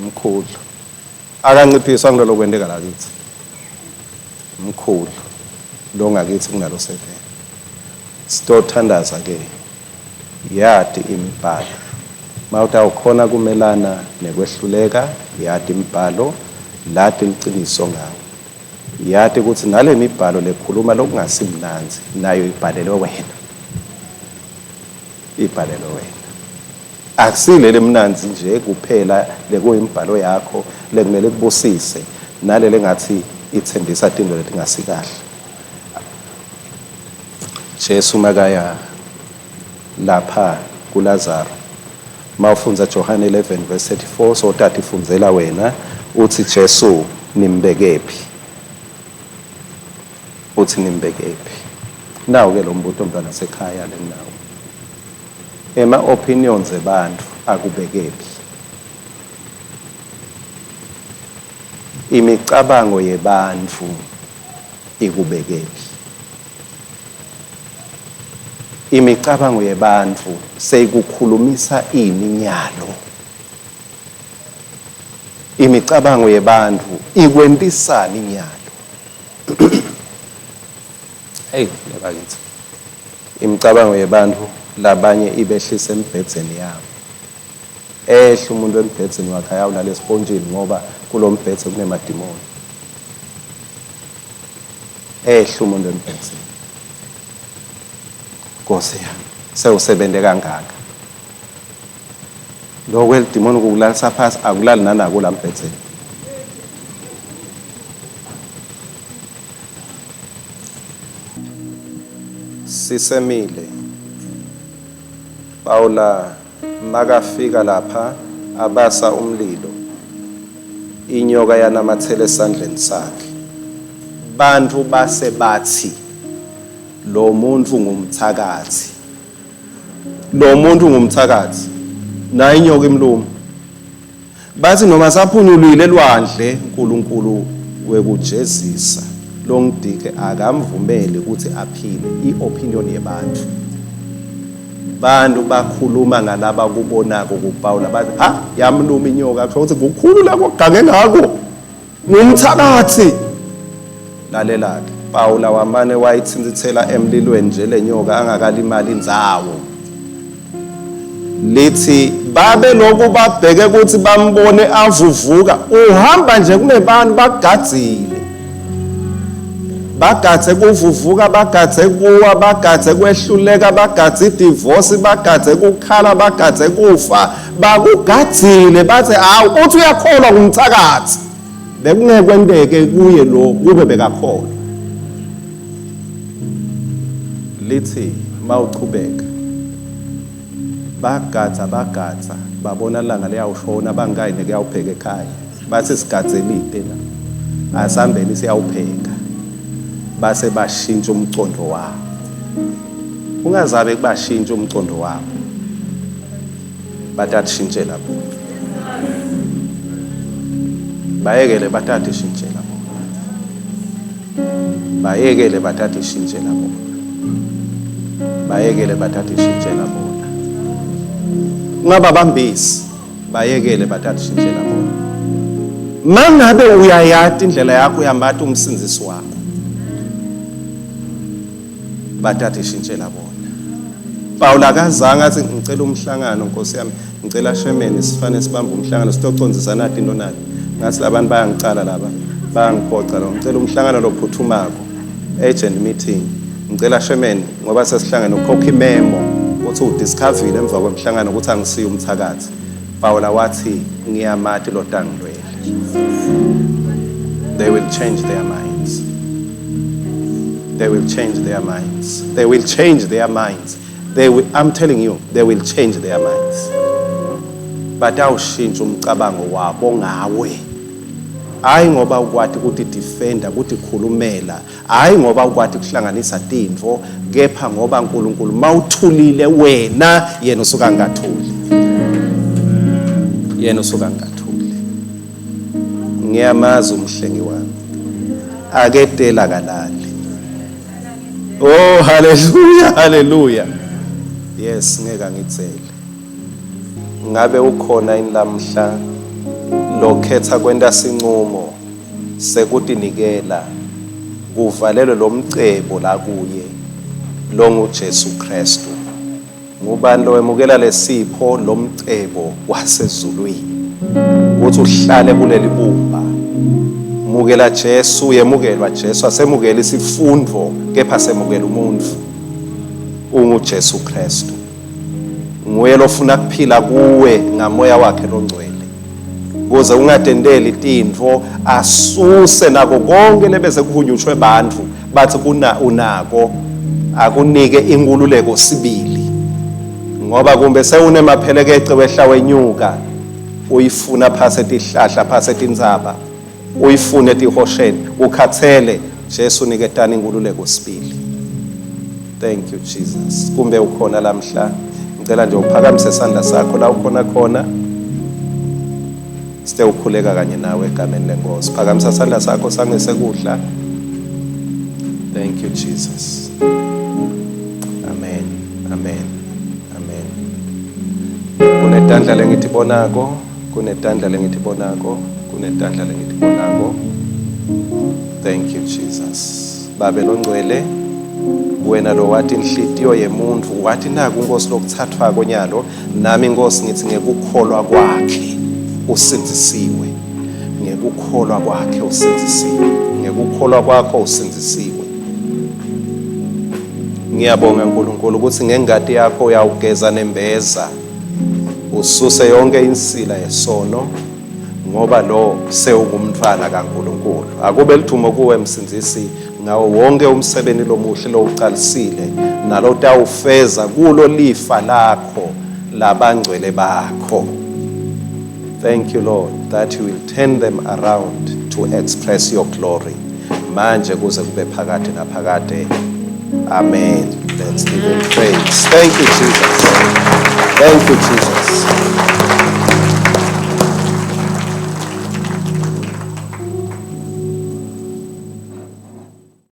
Mkhulu. akanciphiswa kulelo kwenteka la kithi mkhulu lo ngakithi kunalo 7 sitothandaza ke yadi imibhalo mawuthi awukhona kumelana nekwehluleka yadi imibhalo lati liqiniso ngawo yadi ukuthi nale mibhalo lekhuluma lokungasimnanzi nayo ibhalelwe wena ibhalelwe wena akusilele mnanzi nje kuphela lekuyimibhalo yakho lekumele kubusise nalele ngathi ithembisa into letingasikahle Jesu makaya lapha kuLazaro mawufunza John 11 verse 34 so tati funzela wena uthi Jesu nimbekephi uthi nimbekephi nawo ke lo mbuto mntwana sekhaya lenawo ema opinions ebantu akubekephi imicabango yebantu ikubekephi imicabango yebantu seyikukhulumisa iminyalo imicabango yebantu ikwentisana inyalo hey labakithi imicabango yebantu labanye ibehlisa embhedzeni yabo ehle umuntu embhedzeni wakhe ayawulala esponjini ngoba kulo mbhedze kunemadimoni ehle umuntu embhedzeni Nkosi yami sewusebenze kangaka lo kwelidimoni kukulalisa phasi akulali nanako lambhedzeni sisemile Paula makafika lapha abasa umlilo inyoka yanamathele esandleni sakhe bantu base bathi lo muntu ngumthakathi na inyoka imluma bathi noma saphunyulile elwandle uNkulunkulu wekujezisa lo ngidike akamvumeli ukuthi aphile iopinion yebantu bantu bakhuluma ngalaba kubonako kuPaula bathi ha yamluma inyoka kusho ukuthi kukhulu la kogange ngako ngumthakathi lalela ke Paula wamane wayithinzithela emlilweni nje lenyoka angakalimali indzawo lithi babe lokhu babheke ukuthi bambone avuvuka uhamba nje kunebantu bagadzile bagadze kuvuvuka bagadze kuwa bagadze kwehluleka bagadze divorce bagadze kukhala bagadze kufa bakugadzile bathi hawu uthi uyakholwa kumthakathi bekungekwenteke kuye lo kube bekakholwa lithi mawuchubeka bagadza babona langa liyawushona bangayine kuyawupheka ekhaya bathi sigadzelite la asambeni siyawupheka base bashintsha umcondo wabo ungazabe kubashintsha umcondo wabo batatshintshela lapho bayekele bathathe ishintshela bona bayekele bathathe ishintshela bona bayekele bathathe ishintshela bona ungababambisi bayekele bathathe ishintshela bona mangabe uyayati indlela yakho yambatha umsinzisi wakho bathathe ishintshela bona Paula akazange athi ngicela umhlangano Nkosi yami ngicela shemeni sifane sibambe umhlangano sitocondzisa nathi into nathi ngathi labantu bayangicala laba bayangiphoca lo ngicela umhlangano lophuthumako agent meeting ngicela shemeni ngoba sesihlangana ukhokha imemo uthi udiscoverile emva kwemhlangano ukuthi angisiye umthakathi Paula wathi ngiyamathi lo dangilwele they will change their minds they will change their minds they will change their minds they will I'm telling you they will change their minds batawushintsha umcabango wabo ngawe hayi ngoba ukwati ukuthi defender ukuthi khulumela hayi ngoba ukwati kuhlanganisa tindvo kepha ngoba uNkulunkulu mawuthulile wena yena usuka ngathuli ngiyamaza umhlengi wami akedela kalali oh hallelujah yes ngeke ngitsele ngabe ukhona inlamhla lokhetha kwenta sinqumo sekuti nikela kuvalelwe lo mcebo la kuye lo nguJesu Kristu. Ngubani lo emukela lesipho lo mcebo wasezulwini ukuthi uhlale kuleli bumba. Mukela Jesu, yemukelwa Jesu, asemukela isifundo kepha semukela umuntu unguJesu Kristu. Nguye lofuna kuphila kuwe ngamoya wakhe longcwele. Kuze ungatendeli tintfo, asuse nako konke lebese kuhunyushwe bantu bathi unako, akunike inkululeko sibili. Ngoba kumbe sewunemaphelekeqe wehla wenyuka, uyifuna phasi etihlahla, phasi etinzaba, uyifune etihosheni, ukhathele, Jesu niketani inkululeko sibili. Thank you Jesus. Kumbe ukhona lamhla, ngicela nje uphakamise isandla sakho la ukhona khona. Site ukhuleka kanye nawe egameni lenkosi. Phakamisa isandla sakho sangesekudla. Thank you Jesus. Amen. Amen. Amen. Kunetandla lengitibonako, kunetandla lengitibonako, kunetandla lengitibonako. Thank you Jesus. Babe longcwele, wena lo wathi inhlitiyo yemuntu, wathi naku Nkosi lokuthathwa konyalo, nami Nkosi ngithi ngekukholwa kwakhe usinzisiwe. Ngekukholwa kwakhe usinzisiwe. Ngekukholwa kwakho usinzisiwe. Ngiyabonga uNkulunkulu ukuthi ngengadi yakho uyawugeza nembeza, ususe yonke insila yesono, ngoba lo sewungumntwana kaNkulunkulu. Akube lithumo kuwe msinzisi ngawo wonke umsebenzi lomuhle lo uqalisile nalo utawufeza kulo lifa lakho labangcwele bakho. Thank you Lord that you will turn them around to express your glory. Manje kuze kube phakade naphakade. Amen. Let's give him praise. Thank you Jesus. Thank you Jesus.